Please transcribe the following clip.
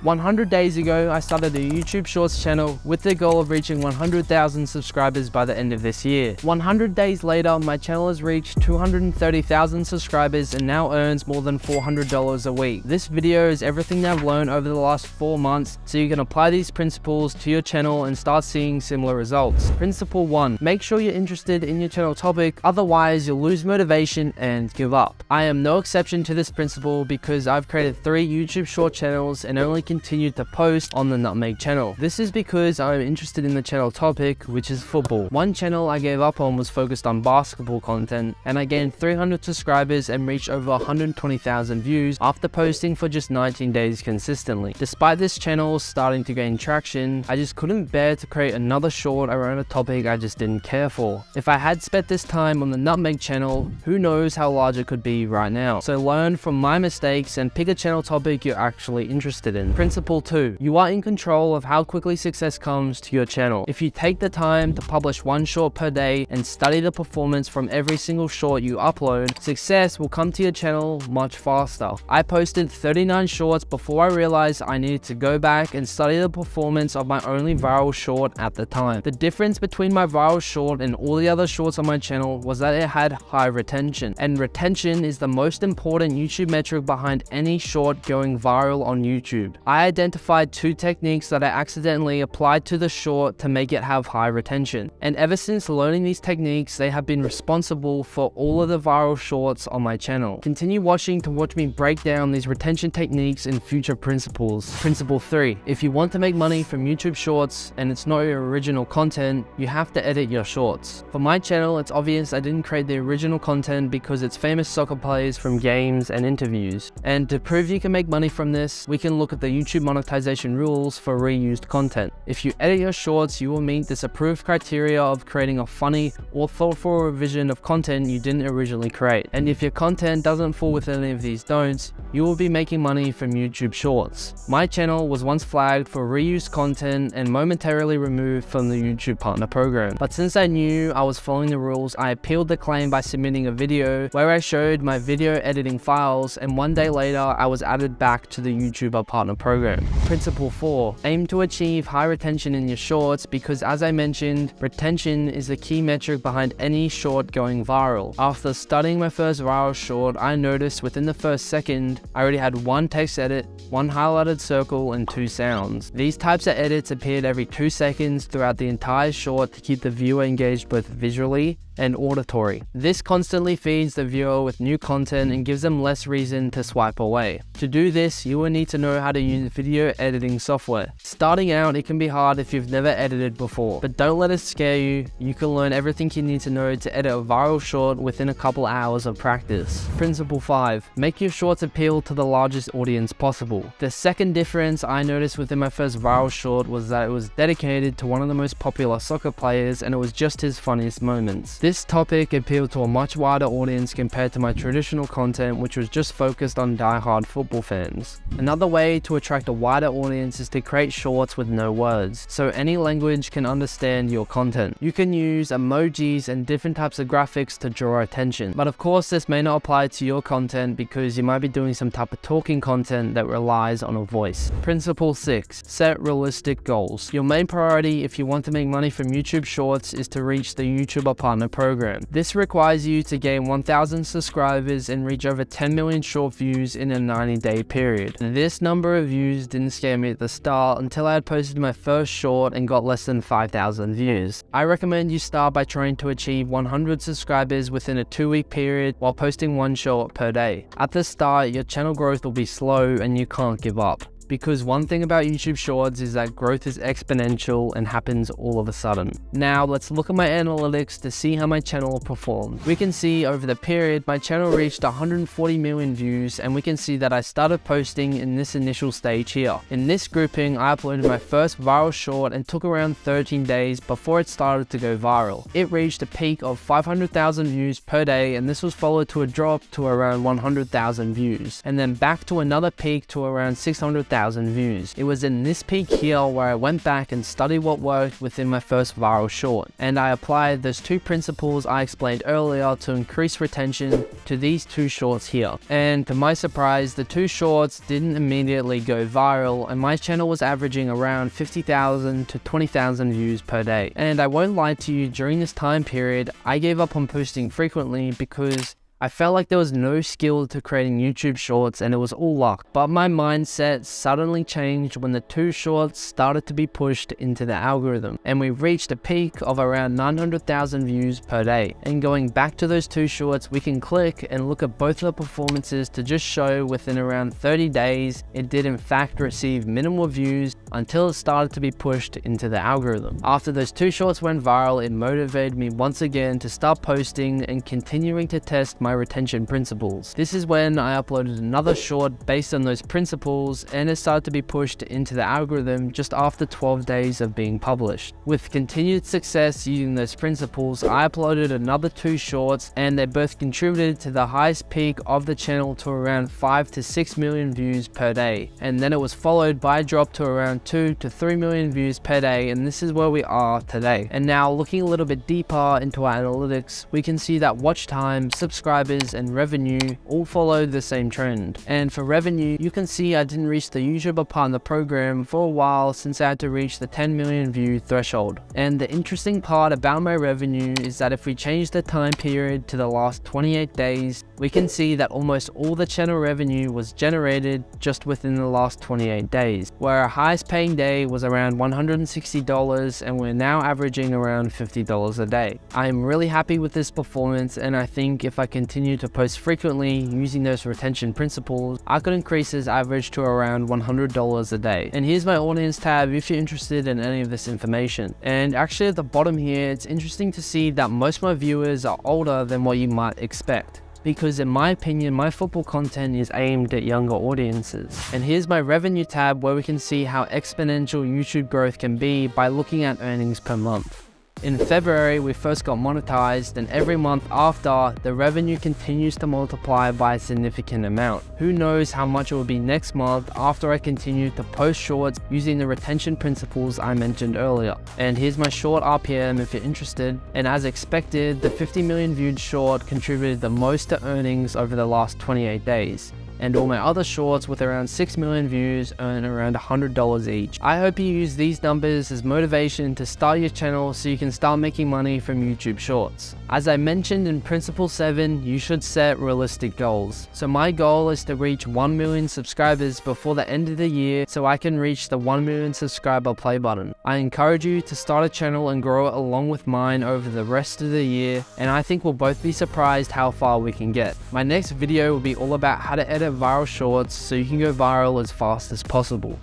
100 days ago, I started a YouTube Shorts channel with the goal of reaching 100,000 subscribers by the end of this year. 100 days later, my channel has reached 230,000 subscribers and now earns more than $400 a week. This video is everything I've learned over the last 4 months, so you can apply these principles to your channel and start seeing similar results. Principle 1. Make sure you're interested in your channel topic, otherwise you'll lose motivation and give up. I am no exception to this principle because I've created 3 YouTube short channels and only continued to post on the Nutmeg channel. This is because I'm interested in the channel topic, which is football. One channel I gave up on was focused on basketball content, and I gained 300 subscribers and reached over 120,000 views after posting for just 19 days consistently. Despite this channel starting to gain traction, I just couldn't bear to create another short around a topic I just didn't care for. If I had spent this time on the Nutmeg channel, who knows how large it could be right now. So learn from my mistakes and pick a channel topic you're actually interested in. Principle 2. You are in control of how quickly success comes to your channel. If you take the time to publish 1 short per day and study the performance from every single short you upload, success will come to your channel much faster. I posted 39 shorts before I realized I needed to go back and study the performance of my only viral short at the time. The difference between my viral short and all the other shorts on my channel was that it had high retention, and retention is the most important YouTube metric behind any short going viral on YouTube. I identified 2 techniques that I accidentally applied to the short to make it have high retention, and ever since learning these techniques, they have been responsible for all of the viral shorts on my channel. Continue watching to watch me break down these retention techniques and future principles. Principle 3. If you want to make money from YouTube shorts and it's not your original content, you have to edit your shorts. For my channel, it's obvious I didn't create the original content because it's famous soccer players from games and interviews. And to prove you can make money from this, we can look at the YouTube monetization rules for reused content. If you edit your shorts, you will meet this approved criteria of creating a funny or thoughtful revision of content you didn't originally create. And if your content doesn't fall within any of these don'ts, you will be making money from YouTube shorts. My channel was once flagged for reused content and momentarily removed from the YouTube partner program. But since I knew I was following the rules, I appealed the claim by submitting a video where I showed my video editing files, and 1 day later I was added back to the YouTuber partner program. Principle 4. Aim to achieve high retention in your shorts because, as I mentioned, retention is the key metric behind any short going viral. After studying my first viral short, I noticed within the first second, I already had 1 text edit, 1 highlighted circle, and 2 sounds. These types of edits appeared every 2 seconds throughout the entire short to keep the viewer engaged both visually and auditory. This constantly feeds the viewer with new content and gives them less reason to swipe away. To do this, you will need to know how to use video editing software. Starting out, it can be hard if you've never edited before, but don't let it scare you. You can learn everything you need to know to edit a viral short within a couple hours of practice. Principle 5. Make your shorts appeal to the largest audience possible. The second difference I noticed within my first viral short was that it was dedicated to one of the most popular soccer players, and it was just his funniest moments. This topic appealed to a much wider audience compared to my traditional content, which was just focused on die-hard football fans. Another way to attract a wider audience is to create shorts with no words, so any language can understand your content. You can use emojis and different types of graphics to draw attention, but of course this may not apply to your content because you might be doing some type of talking content that relies on a voice. Principle 6. Set realistic goals. Your main priority if you want to make money from YouTube shorts is to reach the YouTuber partner program. This requires you to gain 1,000 subscribers and reach over 10 million short views in a 90-day period. This number of views didn't scare me at the start until I had posted my first short and got less than 5,000 views. I recommend you start by trying to achieve 100 subscribers within a 2-week period while posting 1 short per day. At the start, your channel growth will be slow and you can't give up. Because one thing about YouTube Shorts is that growth is exponential and happens all of a sudden. Now let's look at my analytics to see how my channel performed. We can see over the period my channel reached 140 million views, and we can see that I started posting in this initial stage here. In this grouping, I uploaded my first viral short and took around 13 days before it started to go viral. It reached a peak of 500,000 views per day, and this was followed to a drop to around 100,000 views, and then back to another peak to around 600,000 100,000 views. It was in this peak here where I went back and studied what worked within my first viral short, and I applied those 2 principles I explained earlier to increase retention to these 2 shorts here. And to my surprise, the 2 shorts didn't immediately go viral, and my channel was averaging around 50,000 to 20,000 views per day. And I won't lie to you, during this time period, I gave up on posting frequently because I felt like there was no skill to creating YouTube shorts and it was all luck. But my mindset suddenly changed when the 2 shorts started to be pushed into the algorithm, and we reached a peak of around 900,000 views per day. And going back to those 2 shorts, we can click and look at both of the performances to just show within around 30 days, it did in fact receive minimal views until it started to be pushed into the algorithm. After those 2 shorts went viral, it motivated me once again to start posting and continuing to test my retention principles. This is when I uploaded another short based on those principles, and it started to be pushed into the algorithm just after 12 days of being published. With continued success using those principles, I uploaded another 2 shorts, and they both contributed to the highest peak of the channel to around 5 to 6 million views per day. And then it was followed by a drop to around 2 to 3 million views per day, and this is where we are today. And now looking a little bit deeper into our analytics, we can see that watch time, subscribers, and revenue all followed the same trend. And for revenue, you can see I didn't reach the YouTuber partner program for a while since I had to reach the 10 million view threshold. And the interesting part about my revenue is that if we change the time period to the last 28 days, we can see that almost all the channel revenue was generated just within the last 28 days, where our highest paying day was around $160 and we're now averaging around $50 a day. I am really happy with this performance, and I think if I continue to post frequently using those retention principles, I could increase this average to around $100 a day. And here's my audience tab if you're interested in any of this information. And actually at the bottom here, it's interesting to see that most of my viewers are older than what you might expect, because in my opinion, my football content is aimed at younger audiences. And here's my revenue tab where we can see how exponential YouTube growth can be by looking at earnings per month. In February, we first got monetized, and every month after, the revenue continues to multiply by a significant amount. Who knows how much it will be next month after I continue to post shorts using the retention principles I mentioned earlier. And here's my short RPM if you're interested. And as expected, the 50 million viewed short contributed the most to earnings over the last 28 days. And all my other shorts with around 6 million views earn around $100 each. I hope you use these numbers as motivation to start your channel so you can start making money from YouTube shorts. As I mentioned in Principle 7, you should set realistic goals. So my goal is to reach 1 million subscribers before the end of the year so I can reach the 1 million subscriber play button. I encourage you to start a channel and grow it along with mine over the rest of the year, and I think we'll both be surprised how far we can get. My next video will be all about how to edit viral shorts so you can go viral as fast as possible.